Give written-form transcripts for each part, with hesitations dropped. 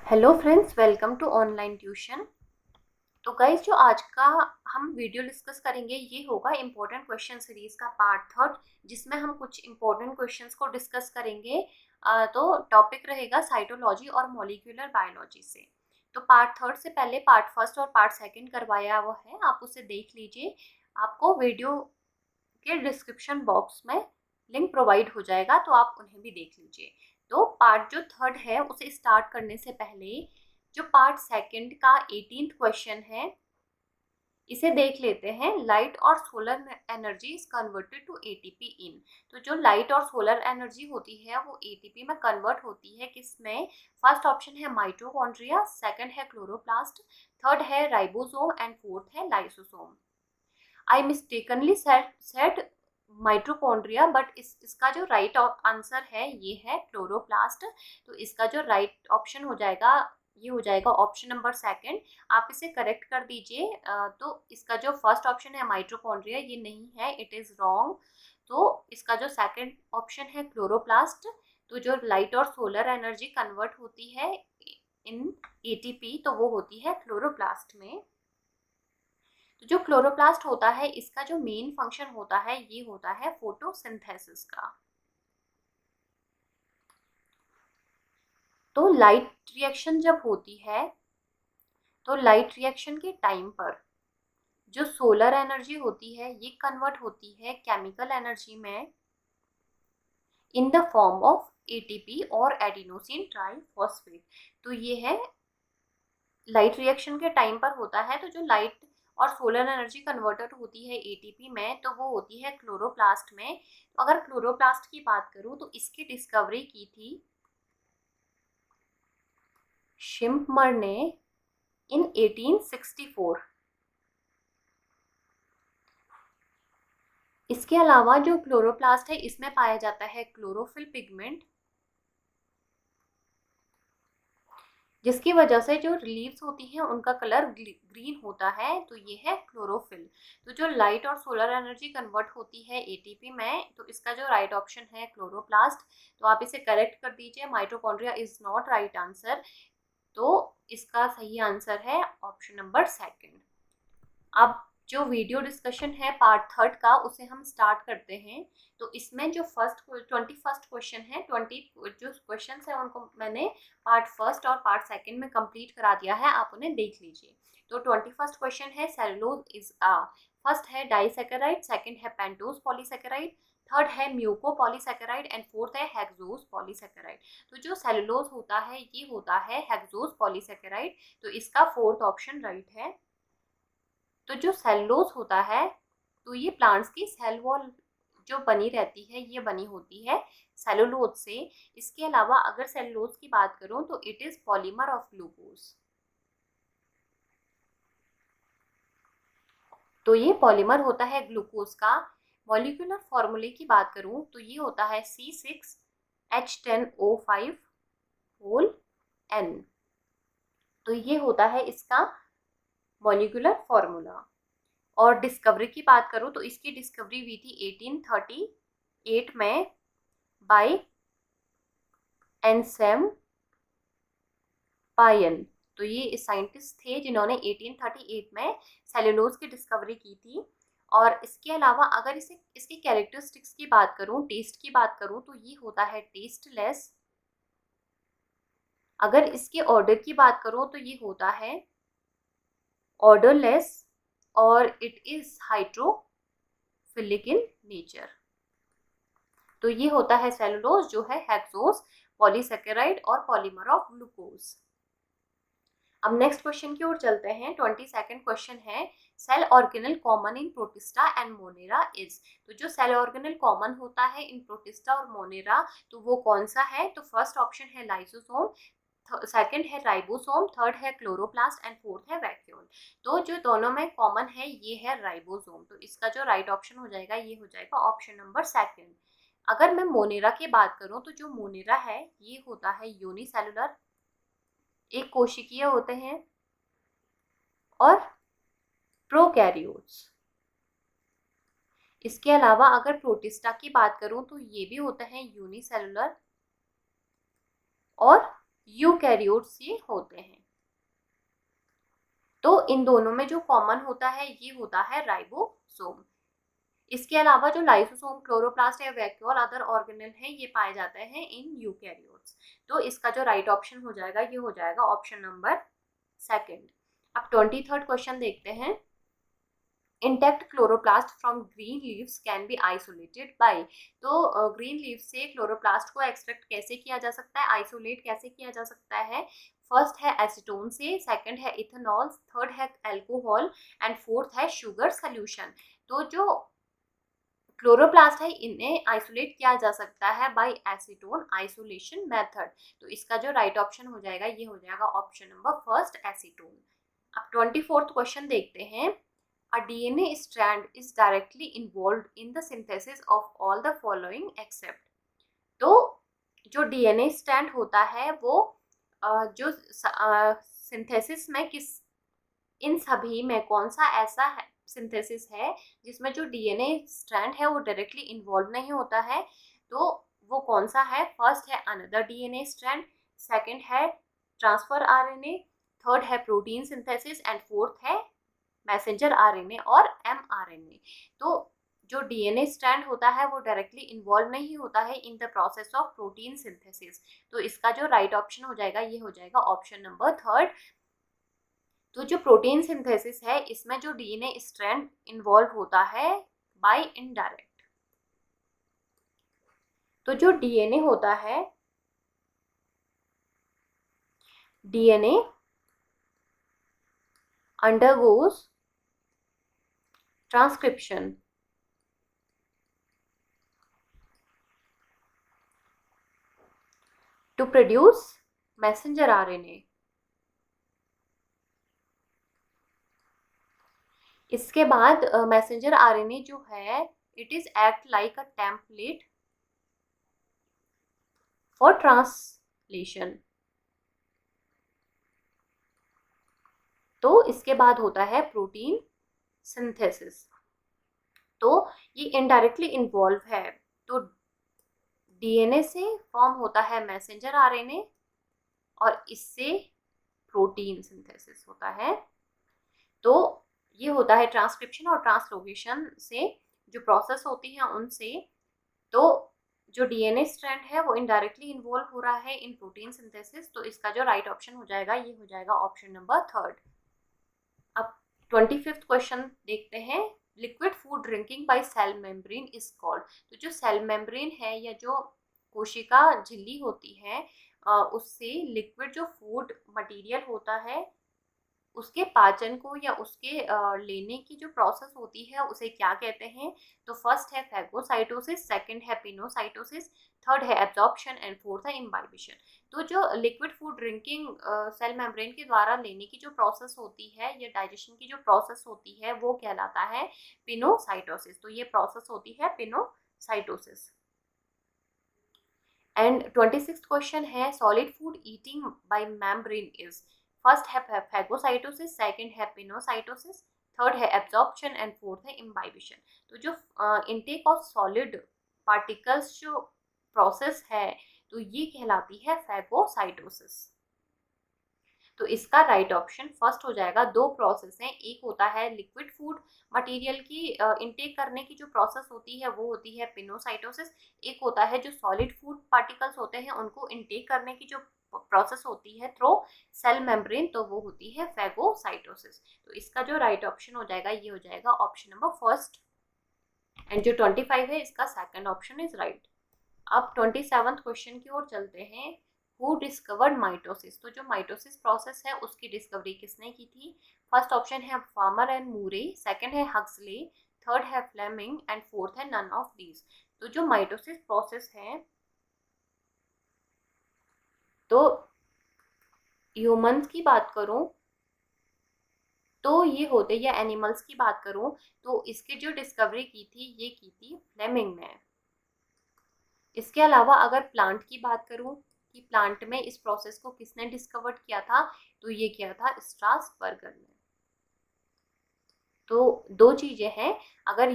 Hello friends, welcome to online tuition. तो guys, जो आज का हम वीडियो डिस्कस करेंगे ये होगा इम्पोर्टेंट क्वेश्चन सीरीज का पार्ट थर्ड, जिसमें हम कुछ इम्पोर्टेंट क्वेश्चंस को डिस्कस करेंगे। तो टॉपिक रहेगा साइटोलॉजी और मॉलिक्यूलर बायोलॉजी से। तो पार्ट थर्ड से पहले पार्ट फर्स्ट और पार्ट सेकंड करवाया हुआ है, आप उसे देख लीजिए। आपको वीडियो के डिस्क्रिप्शन बॉक्स में लिंक प्रोवाइड हो जाएगा, तो आप उन्हें भी देख लीजिए। तो पार्ट जो थर्ड है उसे स्टार्ट करने से पहले जो पार्ट सेकंड का 18th क्वेश्चन है इसे देख लेते हैं। लाइट और solar energy is converted to ATP in. तो जो लाइट और सोलर एनर्जी होती है वो एटीपी में कन्वर्ट होती है किसमें? फर्स्ट ऑप्शन है माइटोकॉन्ड्रिया, सेकंड है क्लोरोप्लास्ट, थर्ड है राइबोसोम एंड फोर्थ है lysosome. I mistakenly said mitochondria, but इसका जो राइट आंसर है ये है क्लोरोप्लास्ट। तो इसका जो राइट ऑप्शन हो जाएगा ये हो जाएगा ऑप्शन नंबर सेकंड। आप इसे करेक्ट कर दीजिए। तो इसका जो फर्स्ट ऑप्शन है माइटोकॉन्ड्रिया ये नहीं है, इट इज रॉन्ग। तो इसका जो सेकंड ऑप्शन है क्लोरोप्लास्ट, तो जो लाइट और सोलर एनर्जी कन्वर्ट होती है इन एटीपी तो वो होती है क्लोरोप्लास्ट में। तो जो क्लोरोप्लास्ट होता है इसका जो मेन फंक्शन होता है ये होता है फोटोसिंथेसिस का। तो लाइट रिएक्शन जब होती है तो लाइट रिएक्शन के टाइम पर जो सोलर एनर्जी होती है ये कन्वर्ट होती है केमिकल एनर्जी में in the form of ATP और एडिनोसिन ट्राइफॉस्फेट। तो ये है लाइट रिएक्शन के टाइम पर होता है। तो जो लाइट और सोलर एनर्जी कन्वर्टेड होती है एटीपी में तो वो होती है क्लोरोप्लास्ट में। तो अगर क्लोरोप्लास्ट की बात करूं तो इसकी डिस्कवरी की थी शिम्पमर ने इन 1864। इसके अलावा जो क्लोरोप्लास्ट है इसमें पाया जाता है क्लोरोफिल पिगमेंट, जिसकी वजह से जो लीव्स होती हैं उनका कलर ग्रीन होता है। तो ये है क्लोरोफिल। तो जो लाइट और सोलर एनर्जी कन्वर्ट होती है एटीपी में तो इसका जो राइट ऑप्शन है क्लोरोप्लास्ट। तो आप इसे करेक्ट कर दीजिए, mitochondria is not right answer. तो इसका सही आंसर है ऑप्शन नंबर सेकंड। अब जो वीडियो डिस्कशन है पार्ट थर्ड का उसे हम स्टार्ट करते हैं। तो इसमें जो 21st क्वेश्चन है, 20 जो क्वेश्चन है उनको मैंने पार्ट फर्स्ट और पार्ट सेकंड में कंप्लीट करा दिया है, आप उन्हें देख लीजिए। तो 21st क्वेश्चन है सेलुलोज इज अ। फर्स्ट है डाइसैकेराइड, सेकंड है पेंटोज पॉलीसैकेराइड, थर्ड है म्यूको पॉलीसैकेराइड एंड फोर्थ है हेक्सोज पॉलीसैकेराइड। तो जो सेलुलोज होता है ये होता है हेक्सोज पॉलीसैकेराइड। तो इसका फोर्थ ऑप्शन राइट है। तो जो सेलुलोज होता है तो ये प्लांट्स की सेल वॉल जो बनी रहती है ये बनी होती है सेलुलोज से। इसके अलावा अगर सेलुलोज की बात करूं तो it is polymer of glucose. तो ये पॉलीमर होता है ग्लूकोज का। मॉलिक्यूलर फॉर्मूले की बात करूं तो ये होता है C6H10O5 होल N। तो ये होता है इसका मॉलिक्यूलर फॉर्मूला। और डिस्कवरी की बात करूं तो इसकी डिस्कवरी हुई थी 1838 में बाय एनसेम पायन। तो ये साइंटिस्ट थे जिन्होंने 1838 में सेलुलोज की डिस्कवरी की थी। और इसके अलावा अगर इसे इसकी कैरेक्टरिस्टिक्स की बात करूं, टेस्ट की बात करूं तो ये होता है टेस्टलेस। अगर इसके ऑर्डर की बात करूं तो ये होता है ऑर्डरलेस और it is hydrophilic in nature. तो ये होता है सेलुलोज जो है हेक्सोज पॉलीसैकेराइड और पॉलीमर ऑफ ग्लूकोज। अब नेक्स्ट क्वेश्चन की ओर चलते हैं। 22nd क्वेश्चन है cell organelle common in Protista and Monera is. तो जो सेल ऑर्गेनल कॉमन होता है इन प्रोटिस्टा और मोनेरा तो वो कौन सा है? तो फर्स्ट ऑप्शन है लाइसोसोम, सेकंड है राइबोसोम, थर्ड है क्लोरोप्लास्ट एंड फोर्थ है वैक्यूल। तो जो दोनों में कॉमन है ये है राइबोसोम। तो इसका जो राइट ऑप्शन हो जाएगा ये हो जाएगा ऑप्शन नंबर सेकंड। अगर मैं मोनेरा की बात करूं तो जो मोनेरा है ये होता है यूनिसेलुलर, एक कोशिकीय होते हैं और प्रोकैरियोट्स। इसके अलावा अगर प्रोटिस्टा की बात करूं तो ये भी होते हैं यूनिसेलुलर और यूकैरियोट्स ये होते हैं। तो इन दोनों में जो कॉमन होता है ये होता है राइबोसोम। इसके अलावा जो लाइसोसोम, क्लोरोप्लास्ट या वैक्यूल अदर ऑर्गेनेल हैं ये पाए जाते हैं इन यूकैरियोट्स। तो इसका जो राइट ऑप्शन हो जाएगा ये हो जाएगा ऑप्शन नंबर सेकंड। अब 23rd क्वेश्चन देखते हैं। Intact chloroplast from green leaves can be isolated by. तो ग्रीन लीव से क्लोरोप्लास्ट को एक्सट्रैक्ट कैसे किया जा सकता है, आइसोलेट कैसे किया जा सकता है? फर्स्ट है एसीटोन से, सेकंड है इथेनॉल, थर्ड है अल्कोहल एंड फोर्थ है शुगर सोल्यूशन। तो जो क्लोरोप्लास्ट है इन्हें आइसोलेट किया जा सकता है बाय एसीटोन आइसोलेशन मेथड। तो इसका जो राइट ऑप्शन हो जाएगा ये हो जाएगा ऑप्शन नंबर फर्स्ट एसीटोन। अब 24th क्वेश्चन देखते हैं। A DNA strand is directly involved in the synthesis of all the following except। तो जो DNA स्ट्रैंड होता है वो जो सिंथेसिस में किस, इन सभी में कौन सा ऐसा है सिंथेसिस है जिसमें जो DNA स्ट्रैंड है वो डायरेक्टली इन्वॉल्व नहीं होता है? तो वो कौन सा है? फर्स्ट है अनदर DNA स्ट्रैंड, सेकंड है ट्रांसफर RNA, थर्ड है प्रोटीन सिंथेसिस एंड फोर्थ है मैसेंजर RNA और mRNA। तो जो DNA स्ट्रैंड होता है वो डायरेक्टली इन्वॉल्व नहीं होता है in the process of protein synthesis. तो इसका जो राइट ऑप्शन हो जाएगा ये हो जाएगा ऑप्शन नंबर थर्ड। तो जो प्रोटीन सिंथेसिस है इसमें जो DNA स्ट्रैंड इन्वॉल्व होता है बाय इनडायरेक्ट। तो जो DNA होता है, DNA undergoes transcription to produce messenger RNA। इसके बाद मैसेंजर RNA जो है it is act like a template for translation. तो इसके बाद होता है प्रोटीन सिंथेसिस। तो ये इनडायरेक्टली इन्वॉल्व है। तो DNA से फॉर्म होता है मैसेंजर RNA और इससे प्रोटीन सिंथेसिस होता है। तो ये होता है ट्रांसक्रिप्शन और ट्रांसलोकेशन से जो प्रोसेस होती है उनसे। तो जो DNA स्ट्रैंड है वो इनडायरेक्टली इन्वॉल्व हो रहा है इन प्रोटीन सिंथेसिस। तो इसका जो राइट ऑप्शन हो जाएगा ये हो जाएगा ऑप्शन नंबर थर्ड। अब 25th क्वेश्चन देखते हैं। Liquid food drinking by cell membrane is called. तो जो सेल मेम्ब्रेन है या जो कोशिका झिल्ली होती है उससे लिक्विड जो फूड मटेरियल होता है उसके पाचन को या उसके लेने की जो प्रोसेस होती है उसे क्या कहते हैं? तो फर्स्ट है फैगोसाइटोसिस, सेकंड है पिनोसाइटोसिस, थर्ड है एब्जॉर्प्शन एंड फोर्थ है इम्बाइबिशन। तो जो liquid food drinking cell membrane के द्वारा लेने की जो प्रोसेस होती है या डाइजेशन की जो प्रोसेस होती है वो कहलाता है पिनोसाइटोसिस। तो ये प्रोसेस होती है पिनोसाइटोसिस। एंड 26th क्वेश्चन है solid food eating bye membrane is. First है फैगोसाइटोसिस, सेकंड है पिनोसाइटोसिस, थर्ड है एब्जॉर्प्शन एंड फोर्थ है इम्बाइबिशन। तो जो इनटेक ऑफ सॉलिड पार्टिकल्स जो प्रोसेस है तो ये कहलाती है फैगोसाइटोसिस। तो इसका राइट ऑप्शन फर्स्ट हो जाएगा। दो प्रोसेस हैं, एक होता है लिक्विड फूड मटेरियल की इनटेक करने की जो प्रोसेस होती है वो होती है पिनोसाइटोसिस, एक होता है जो सॉलिड फूड पार्टिकल्स होते हैं उनको इनटेक करने की जो प्रोसेस होती है थ्रू सेल मेम्ब्रेन तो वो होती है फैगोसाइटोसिस। तो इसका जो राइट ऑप्शन हो जाएगा ये हो जाएगा ऑप्शन नंबर फर्स्ट। एंड जो 25 है इसका सेकंड ऑप्शन इज राइट। अब 27th क्वेश्चन की ओर चलते हैं। Who discovered mitosis. तो जो माइटोसिस प्रोसेस है उसकी डिस्कवरी किसने की थी? फर्स्ट ऑप्शन है फार्मर एंड मूरे, सेकंड है हक्सले, थर्ड है फ्लेमिंग एंड फोर्थ है नन ऑफ दीज। तो जो माइटोसिस प्रोसेस है तो ह्यूमंस की बात करूं तो ये होते, या एनिमल्स की बात करूं तो इसकी जो डिस्कवरी की थी ये की थी फ्लेमिंग ने। इसके अलावा अगर प्लांट की बात करूं कि प्लांट में इस प्रोसेस को किसने डिस्कवर किया था तो ये किया था स्ट्रासबर्गर ने। तो दो चीजें हैं, अगर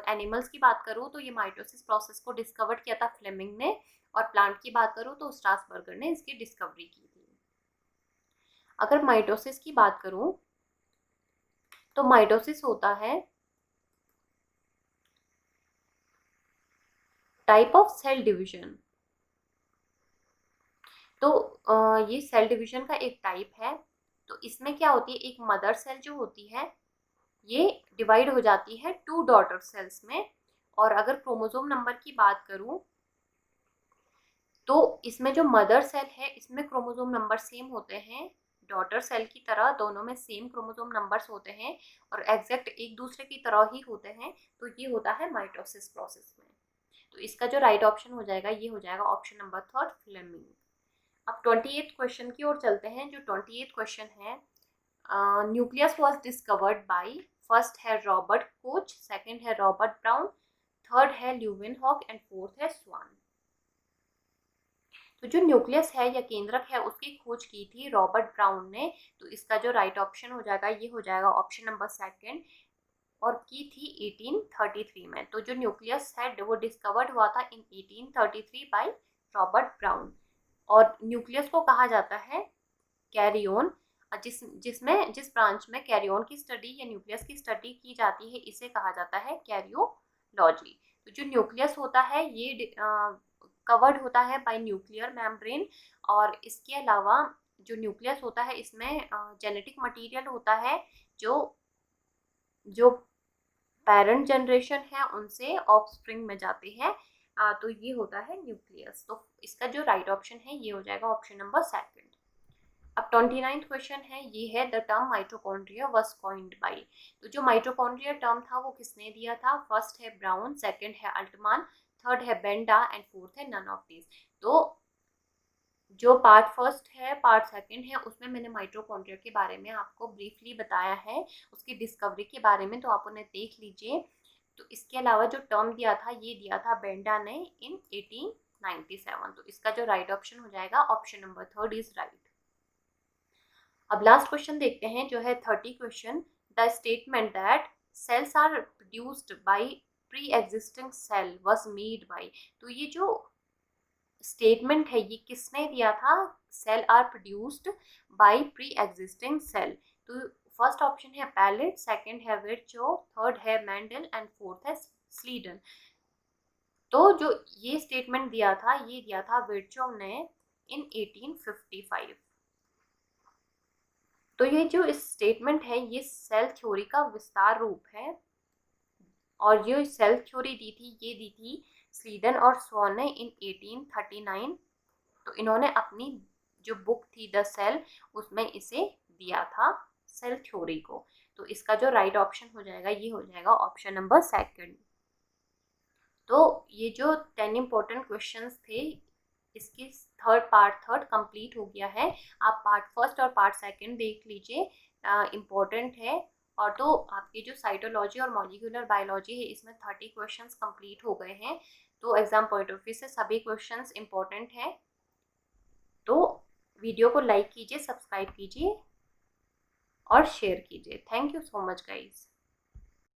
एनिमल्स की बात करूं तो ये माइटोसिस प्रोसेस को डिस्कवर किया था फ्लेमिंग ने और प्लांट की बात करूं तो स्ट्रासबर्गर ने इसकी डिस्कवरी की थी। अगर माइटोसिस की बात करूं तो माइटोसिस होता है टाइप ऑफ सेल डिवीजन। तो ये सेल डिवीजन का एक टाइप है। तो इसमें क्या होती है, एक मदर सेल जो होती है ये डिवाइड हो जाती है 2 डॉटर सेल्स में। और अगर क्रोमोसोम नंबर की बात करूं तो इसमें जो मदर सेल है इसमें क्रोमोसोम नंबर सेम होते हैं, डॉटर सेल की तरह दोनों में सेम क्रोमोसोम नंबर्स होते हैं और एग्जैक्ट एक दूसरे की तरह ही होते हैं। तो ये होता है माइटोसिस प्रोसेस में। तो इसका जो राइट ऑप्शन हो जाएगा ये हो जाएगा ऑप्शन नंबर 3 फ्लेमिंग। अब 28th क्वेश्चन की ओर चलते हैं। जो 28th क्वेश्चन है, nucleus was discovered by, first है रॉबर्ट कोच, सेकंड है रॉबर्ट ब्राउन, थर्ड है ल्यूवेनहॉक एंड फोर्थ है स्वान। तो जो न्यूक्लियस है या केंद्रक है उसकी खोज की थी रॉबर्ट ब्राउन ने। तो इसका जो राइट ऑप्शन हो जाएगा ये हो जाएगा ऑप्शन नंबर सेकंड, और की थी 1833 में। तो जो न्यूक्लियस है वो डिस्कवर्ड हुआ था इन 1833 बाय रॉबर्ट ब्राउन। और न्यूक्लियस को कहा जाता है कैरियोन, जिस ब्रांच में कैरियोन की स्टडी या न्यूक्लियस की स्टडी की जाती है इसे कहा जाता है कैरियोलॉजी। तो जो न्यूक्लियस होता है ये कवर्ड होता है बाय न्यूक्लियर मेम्ब्रेन। और इसके अलावा जो न्यूक्लियस होता है इसमें जेनेटिक मटेरियल होता है जो जो पेरेंट जनरेशन है उनसे ऑफस्प्रिंग में जाते हैं। तो ये होता है न्यूक्लियस। तो इसका जो राइट ऑप्शन है ये हो जाएगा ऑप्शन नंबर सेकंड। अब 29th क्वेश्चन है, ये है the term mitochondria was coined bye. तो जो माइटोकॉन्ड्रिया टर्म था वो किसने दिया था? फर्स्ट है ब्राउन, सेकंड है अल्टमान, थर्ड है बेंडा एंड फोर्थ है नन ऑफ दीज। तो जो पार्ट फर्स्ट है पार्ट सेकंड है उसमें मैंने माइटोकॉन्ड्रिया के बारे में आपको ब्रीफली बताया है, उसकी डिस्कवरी के बारे में, तो आप उन्हें देख लीजिए। तो इसके अलावा जो टर्म दिया था ये दिया था बेंडा ने इन 1897। तो इसका जो राइट ऑप्शन हो जाएगा ऑप्शन नंबर 3 इज राइट। अब लास्ट क्वेश्चन देखते हैं जो है 30 question. The statement that cells are produced by pre existing cell was made by. तो ये जो स्टेटमेंट है ये किसने दिया था? Cell are produced by pre existing cell. तो फर्स्ट ऑप्शन है पैलेट, सेकंड है विर्चो, थर्ड है मेंडल एंड फोर्थ है स्लीडन। तो जो ये स्टेटमेंट दिया था ये दिया था विर्चो ने इन 1855। तो ये जो स्टेटमेंट है ये सेल थ्योरी का विस्तार रूप है। और जो सेल थ्योरी दी थी ये दी थी स्लीडन और स्वॉन ने इन 1839। तो इन्होंने अपनी जो बुक थी द सेल उसमें इसे दिया था सेल थ्योरी को। तो इसका जो राइट ऑप्शन हो जाएगा ये हो जाएगा ऑप्शन नंबर सेकंड। तो ये जो 10 इंपॉर्टेंट क्वेश्चंस थे इसकी थर्ड कंप्लीट हो गया है। आप पार्ट फर्स्ट और पार्ट सेकंड देख लीजिए, इम्पोर्टेंट है। और तो आपकी जो साइटोलॉजी और मॉलिक्यूलर बायोलॉजी है इसमें 30 क्वेश्चंस कंप्लीट हो गए हैं। तो एग्जाम पॉइंट ऑफ व्यू से सभी क्वेश्चंस इम्पोर्टेंट हैं। तो वीडियो को लाइक कीजिए, सब्सक्राइब कीजिए और शेयर कीजिए। Thank you so much guys.